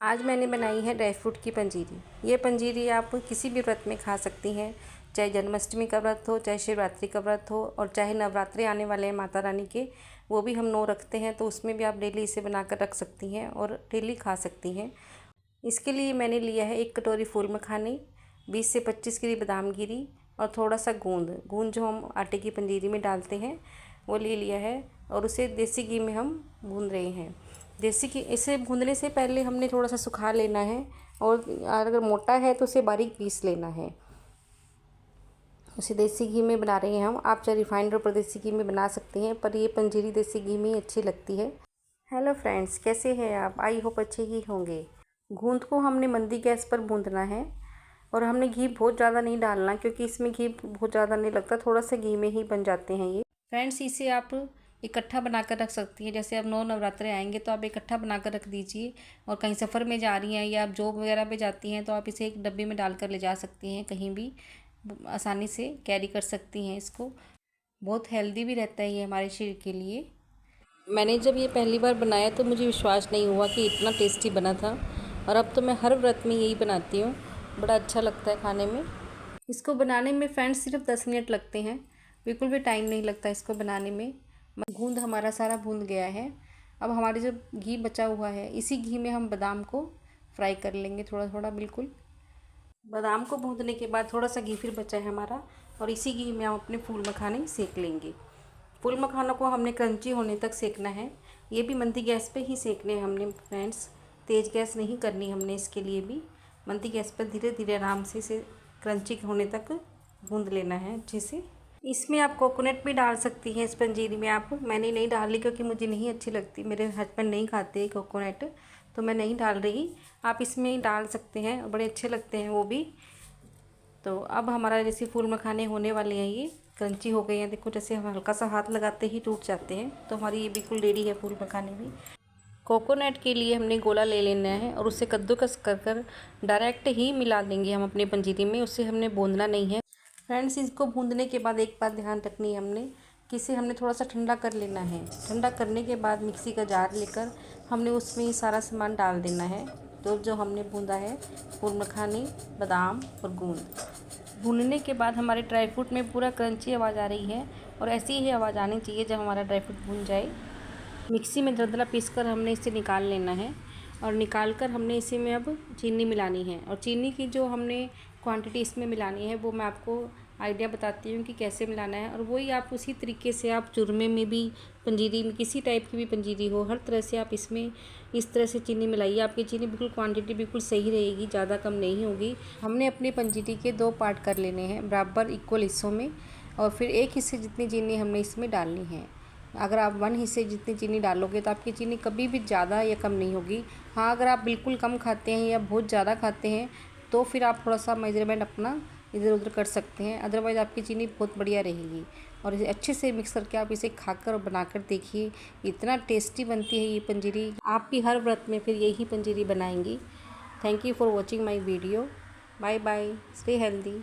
आज मैंने बनाई है ड्राई फ्रूट की पंजीरी। ये पंजीरी आप किसी भी व्रत में खा सकती हैं, चाहे जन्माष्टमी का व्रत हो, चाहे शिवरात्रि का व्रत हो, और चाहे नवरात्रि आने वाले हैं माता रानी के, वो भी हम 9 रखते हैं, तो उसमें भी आप डेली इसे बनाकर रख सकती हैं और डेली खा सकती हैं। इसके लिए मैंने लिया है 1 कटोरी फूल मखाने, 20 से 25 गिरी बादाम गिरी और थोड़ा सा गूंद जो हम आटे की पंजीरी में डालते हैं वो ले लिया है, और उसे देसी घी में हम भून रहे हैं। देसी घी इसे भूनने से पहले हमने थोड़ा सा सुखा लेना है, और अगर मोटा है तो उसे बारीक पीस लेना है। उसे देसी घी में बना रहे हैं हम। आप चाहे रिफाइंड और परदेसी घी में बना सकते हैं, पर ये पंजीरी देसी घी में ही अच्छी लगती है। हेलो फ्रेंड्स, कैसे हैं आप? आई होप अच्छे ही होंगे। गूंद को हमने मंदी गैस पर भूनना है, और हमने घी बहुत ज़्यादा नहीं डालना, क्योंकि इसमें घी बहुत ज़्यादा नहीं लगता, थोड़ा सा घी में ही बन जाते हैं ये। फ्रेंड्स, इसे आप इकट्ठा बनाकर रख सकती हैं। जैसे अब 9 नवरात्रे आएंगे तो आप इकट्ठा बनाकर रख दीजिए, और कहीं सफ़र में जा रही हैं या आप जॉब वगैरह पे जाती हैं तो आप इसे एक डब्बे में डालकर ले जा सकती हैं, कहीं भी आसानी से कैरी कर सकती हैं इसको। बहुत हेल्दी भी रहता है ये हमारे शरीर के लिए। मैंने जब ये पहली बार बनाया तो मुझे विश्वास नहीं हुआ कि इतना टेस्टी बना था, और अब तो मैं हर व्रत में यही बनाती हूँ। बड़ा अच्छा लगता है खाने में। इसको बनाने में फ्रेंड्स सिर्फ 10 मिनट लगते हैं, बिल्कुल भी टाइम नहीं लगता इसको बनाने में। गूंद हमारा सारा भून गया है। अब हमारे जो घी बचा हुआ है, इसी घी में हम बादाम को फ्राई कर लेंगे थोड़ा थोड़ा। बिल्कुल बादाम को भूनने के बाद थोड़ा सा घी फिर बचा है हमारा, और इसी घी में हम अपने फूल मखाने सेक लेंगे। फूल मखानों को हमने क्रंची होने तक सेकना है। ये भी मंदी गैस पे ही सेकने हैं हमने फ्रेंड्स, तेज़ गैस नहीं करनी हमने। इसके लिए भी मंदी गैस पर धीरे धीरे आराम से इसे क्रंची होने तक भून लेना है अच्छे से। इसमें आप कोकोनट भी डाल सकती हैं इस पंजीरी में आप। मैंने नहीं डाली क्योंकि मुझे नहीं अच्छी लगती, मेरे हस्बैंड नहीं खाते कोकोनट, तो मैं नहीं डाल रही। आप इसमें डाल सकते हैं, बड़े अच्छे लगते हैं वो भी। तो अब हमारा जैसे फूल मखाने होने वाले हैं, ये क्रंची हो गए हैं। देखो, जैसे हम हल्का सा हाथ लगाते ही टूट जाते हैं, तो हमारी ये बिल्कुल रेडी है फूल मखाने भी। कोकोनट के लिए हमने गोला ले लेना है, और उसे कद्दूकस कर कर डायरेक्ट ही मिला देंगे हम अपने पंजीरी में। उससे हमने भूनना नहीं है फ्रेंड्स। इसको भूनने के बाद एक बात ध्यान रखनी है हमने, कि इसे हमने थोड़ा सा ठंडा कर लेना है। ठंडा करने के बाद मिक्सी का जार लेकर हमने उसमें ये सारा सामान डाल देना है, तो जो हमने भूना है फूल मखाने, बादाम और गूंद। भूनने के बाद हमारे ड्राई फ्रूट में पूरा क्रंची आवाज़ आ रही है, और ऐसी ही आवाज़ आनी चाहिए जब हमारा ड्राई फ्रूट भून जाए। मिक्सी में दरदरा पीसकर हमने इसे निकाल लेना है, और निकाल कर हमने इसी में अब चीनी मिलानी है। और चीनी की जो हमने क्वांटिटी इसमें मिलानी है वो मैं आपको आइडिया बताती हूँ कि कैसे मिलाना है। और वही आप उसी तरीके से आप चूरमे में भी, पंजीरी में, किसी टाइप की भी पंजीरी हो, हर तरह से आप इसमें इस तरह से चीनी मिलाइए। आपकी चीनी बिल्कुल क्वांटिटी बिल्कुल सही रहेगी, ज़्यादा कम नहीं होगी। हमने अपने पंजीरी के 2 पार्ट कर लेने हैं बराबर इक्वल हिस्सों में, और फिर एक हिस्से जितनी चीनी हमने इसमें डालनी है। अगर आप 1 हिस्से जितनी चीनी डालोगे तो आपकी चीनी कभी भी ज़्यादा या कम नहीं होगी। हाँ, अगर आप बिल्कुल कम खाते हैं या बहुत ज़्यादा खाते हैं तो फिर आप थोड़ा सा मेजरमेंट अपना इधर उधर कर सकते हैं, अदरवाइज़ आपकी चीनी बहुत बढ़िया रहेगी। और इसे अच्छे से मिक्स करके आप इसे खाकर और बनाकर देखिए, इतना टेस्टी बनती है ये पंजीरी। आप भी हर व्रत में फिर यही पंजीरी बनाएंगी। Thank you for watching my video. Bye bye, stay healthy.